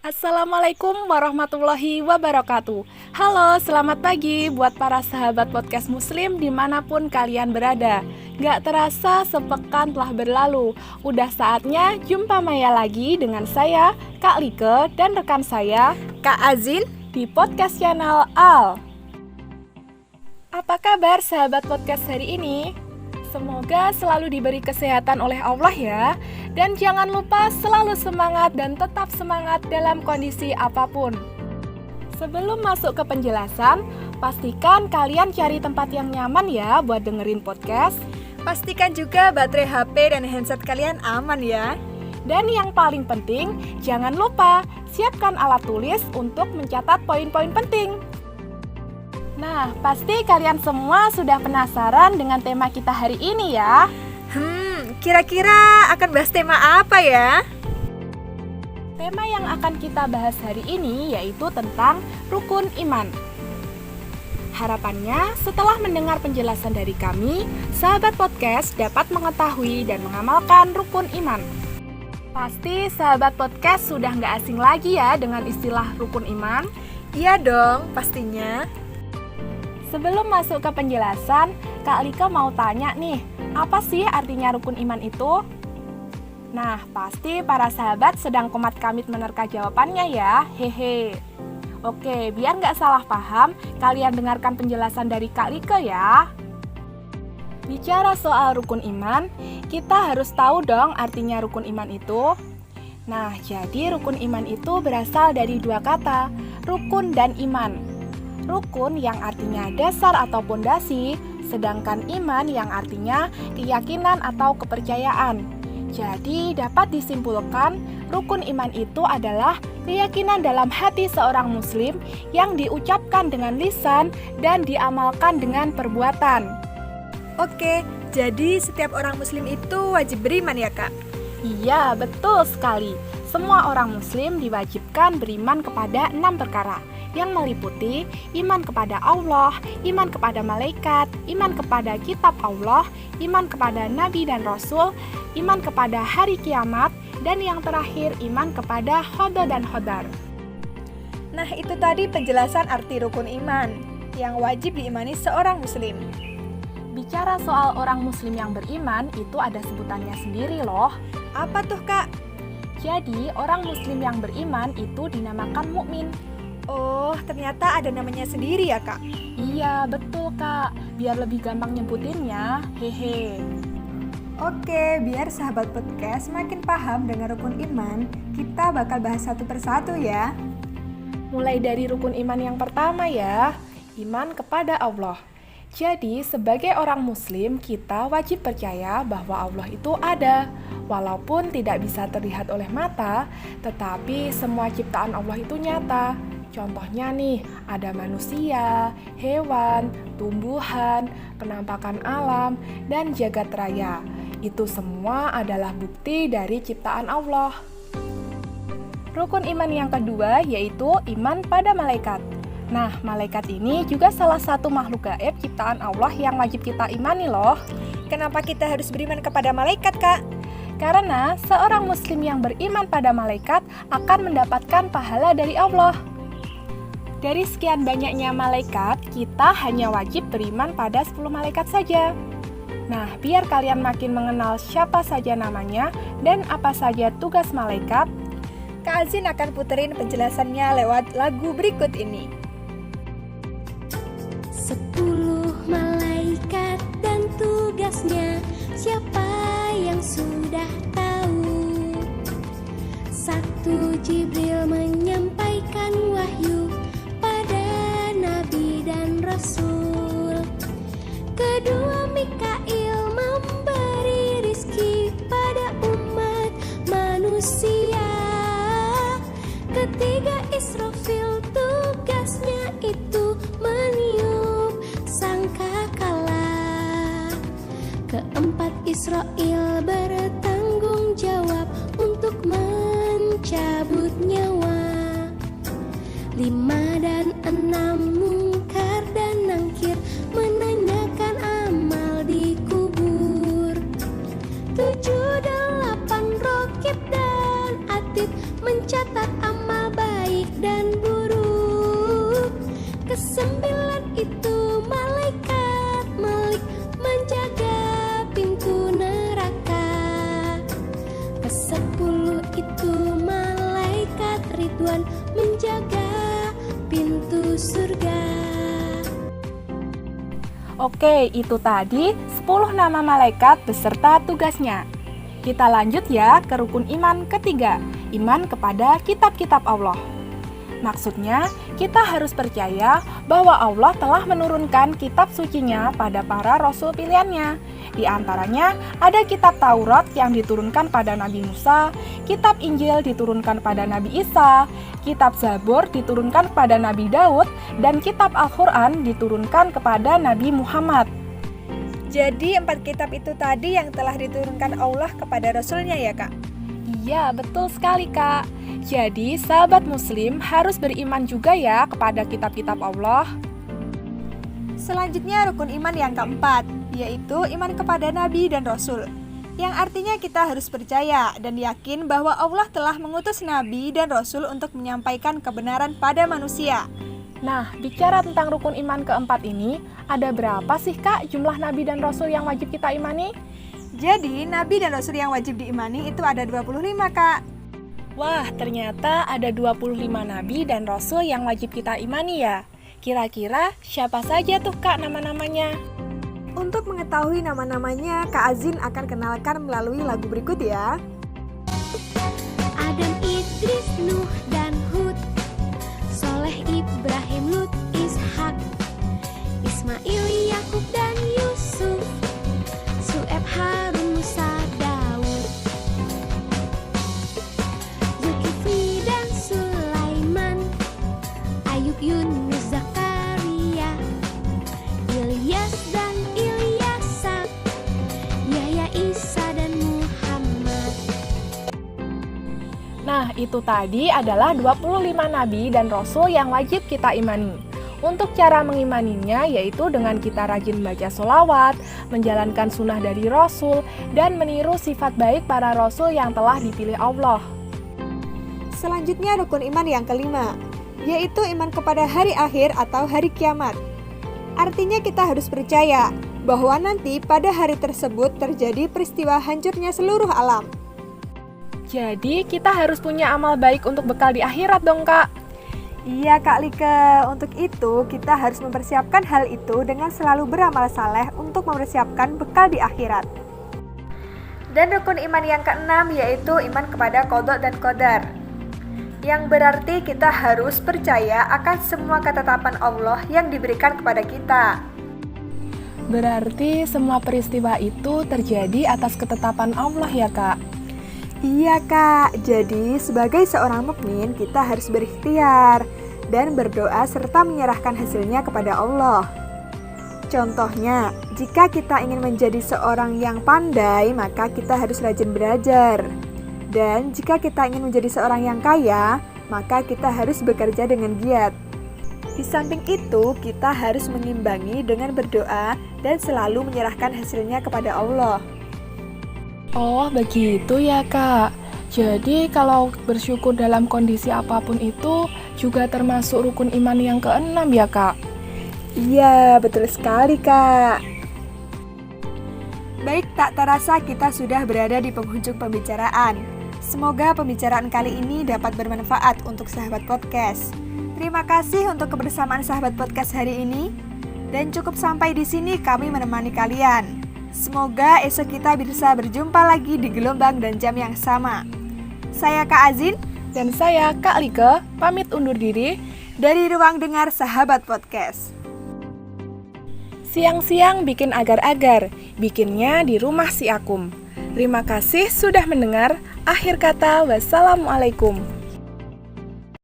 Assalamualaikum warahmatullahi wabarakatuh. Halo, selamat pagi buat para sahabat podcast muslim dimanapun kalian berada. Gak terasa sepekan telah berlalu. Udah saatnya jumpa Maya lagi dengan saya, Kak Like, dan rekan saya, Kak Azin, di podcast channel Al. Apa kabar sahabat podcast hari ini? Semoga selalu diberi kesehatan oleh Allah ya. Dan jangan lupa selalu semangat dan tetap semangat dalam kondisi apapun. Sebelum masuk ke penjelasan, pastikan kalian cari tempat yang nyaman ya buat dengerin podcast. pastikan juga baterai HP dan handset kalian aman ya. Dan yang paling penting, jangan lupa siapkan alat tulis untuk mencatat poin-poin penting. Nah, pasti kalian semua sudah penasaran dengan tema kita hari ini ya. Kira-kira akan bahas tema apa ya? Tema yang akan kita bahas hari ini yaitu tentang rukun iman. Harapannya, setelah mendengar penjelasan dari kami, sahabat podcast dapat mengetahui dan mengamalkan rukun iman. Pasti sahabat podcast sudah nggak asing lagi ya dengan istilah rukun iman. Iya dong, pastinya. Sebelum masuk ke penjelasan, Kak Lika mau tanya nih, apa sih artinya rukun iman itu? Nah, pasti para sahabat sedang komat kamit menerka jawabannya ya, hehe. Oke, biar nggak salah paham, kalian dengarkan penjelasan dari Kak Lika ya. Bicara soal rukun iman, kita harus tahu dong artinya rukun iman itu. Nah, jadi rukun iman itu berasal dari dua kata, rukun dan iman. Rukun yang artinya dasar atau pondasi, sedangkan iman yang artinya keyakinan atau kepercayaan. Jadi dapat disimpulkan, rukun iman itu adalah keyakinan dalam hati seorang muslim yang diucapkan dengan lisan dan diamalkan dengan perbuatan. Oke, jadi setiap orang muslim itu wajib beriman ya Kak? Iya, betul sekali. Semua orang muslim diwajibkan beriman kepada 6 perkara yang meliputi iman kepada Allah, iman kepada malaikat, iman kepada kitab Allah, iman kepada nabi dan rasul, iman kepada hari kiamat, dan yang terakhir iman kepada qada dan qadar. Nah, itu tadi penjelasan arti rukun iman yang wajib diimani seorang muslim. Bicara soal orang muslim yang beriman, itu ada sebutannya sendiri loh. Apa tuh Kak? Jadi, orang muslim yang beriman itu dinamakan mukmin. Oh, ternyata ada namanya sendiri ya Kak? Iya, betul Kak. Biar lebih gampang nyebutinnya, hehe. Oke, biar sahabat podcast makin paham dengan rukun iman, kita bakal bahas satu persatu ya. Mulai dari rukun iman yang pertama ya, iman kepada Allah. Jadi, sebagai orang muslim, kita wajib percaya bahwa Allah itu ada. Walaupun tidak bisa terlihat oleh mata, tetapi semua ciptaan Allah itu nyata. Contohnya nih, ada manusia, hewan, tumbuhan, penampakan alam, dan jagat raya. Itu semua adalah bukti dari ciptaan Allah. Rukun iman yang kedua yaitu iman pada malaikat. Nah, malaikat ini juga salah satu makhluk gaib ciptaan Allah yang wajib kita imani loh. Kenapa kita harus beriman kepada malaikat Kak? Karena seorang muslim yang beriman pada malaikat akan mendapatkan pahala dari Allah. Dari sekian banyaknya malaikat, kita hanya wajib beriman pada 10 malaikat saja. Nah, biar kalian makin mengenal siapa saja namanya dan apa saja tugas malaikat, Kak Azin akan puterin penjelasannya lewat lagu berikut ini. 10 malaikat dan tugasnya, siapa yang sudah tahu? 1 Jibril menyampaikan wahyu pada nabi dan rasul. 2 Mikail memberi rizki pada umat manusia. 3 Israfil tugasnya itu meniup sangkakala. 4 Israel bertanggung jawab untuk mencabut nyawa. 5 dan 6 mungkar dan nangkir menanyakan amal di kubur. 7, 8 Rokib dan Atid mencatat amal Ridwan menjaga pintu surga. Oke, itu tadi 10 nama malaikat beserta tugasnya. Kita lanjut ya ke rukun iman ketiga, iman kepada kitab-kitab Allah. Maksudnya, kita harus percaya bahwa Allah telah menurunkan kitab sucinya pada para rasul pilihannya. Di antaranya, ada kitab Taurat yang diturunkan pada Nabi Musa, kitab Injil diturunkan pada Nabi Isa, kitab Zabur diturunkan kepada Nabi Daud, dan kitab Al-Quran diturunkan kepada Nabi Muhammad. Jadi 4 kitab itu tadi yang telah diturunkan Allah kepada Rasulnya ya Kak? Iya, betul sekali Kak. Jadi, sahabat muslim harus beriman juga ya kepada kitab-kitab Allah. Selanjutnya rukun iman yang keempat, yaitu iman kepada Nabi dan Rasul. Yang artinya kita harus percaya dan yakin bahwa Allah telah mengutus Nabi dan Rasul untuk menyampaikan kebenaran pada manusia. Nah, bicara tentang rukun iman keempat ini, ada berapa sih Kak jumlah Nabi dan Rasul yang wajib kita imani? Jadi, Nabi dan Rasul yang wajib diimani itu ada 25 Kak. Wah, ternyata ada 25 Nabi dan Rasul yang wajib kita imani ya. Kira-kira siapa saja tuh Kak nama-namanya? Untuk mengetahui nama-namanya, Kak Azin akan kenalkan melalui lagu berikut ya. Adam, Idris, Nuh, dan Hud, Soleh, Ibrahim, Lut, Ishak, Ismail, Yakub, dan Yusuf, Su'eb, Harun, Musa, Daud, Zulkifli, dan Sulaiman, Ayub, Yunus, Zakaria, Ilyas, dan Ilyasa, Yahya, Isa, dan Muhammad. Nah, itu tadi adalah 25 Nabi dan Rasul yang wajib kita imani. Untuk cara mengimaninya yaitu dengan kita rajin baca sholawat, menjalankan sunnah dari Rasul, dan meniru sifat baik para Rasul yang telah dipilih Allah. Selanjutnya rukun iman yang kelima, yaitu iman kepada hari akhir atau hari kiamat. Artinya kita harus percaya bahwa nanti pada hari tersebut terjadi peristiwa hancurnya seluruh alam. Jadi, kita harus punya amal baik untuk bekal di akhirat dong Kak. Iya Kak Like, untuk itu kita harus mempersiapkan hal itu dengan selalu beramal saleh untuk mempersiapkan bekal di akhirat. Dan rukun iman yang keenam yaitu iman kepada qada dan qadar. Yang berarti kita harus percaya akan semua ketetapan Allah yang diberikan kepada kita. Berarti semua peristiwa itu terjadi atas ketetapan Allah ya Kak? Iya Kak, jadi sebagai seorang mukmin kita harus berikhtiar dan berdoa serta menyerahkan hasilnya kepada Allah. Contohnya, jika kita ingin menjadi seorang yang pandai, maka kita harus rajin belajar. Dan jika kita ingin menjadi seorang yang kaya, maka kita harus bekerja dengan giat. Di samping itu, kita harus mengimbangi dengan berdoa dan selalu menyerahkan hasilnya kepada Allah. Oh, begitu ya Kak. Jadi kalau bersyukur dalam kondisi apapun itu juga termasuk rukun iman yang keenam ya Kak? Iya, betul sekali Kak. Baik, tak terasa kita sudah berada di penghujung pembicaraan. Semoga pembicaraan kali ini dapat bermanfaat untuk sahabat podcast. Terima kasih untuk kebersamaan sahabat podcast hari ini. Dan cukup sampai di sini kami menemani kalian. Semoga esok kita bisa berjumpa lagi di gelombang dan jam yang sama. Saya Kak Azin dan saya Kak Like pamit undur diri dari Ruang Dengar Sahabat Podcast. Siang-siang bikin agar-agar, bikinnya di rumah si Akum. Terima kasih sudah mendengar. Akhir kata, wassalamualaikum.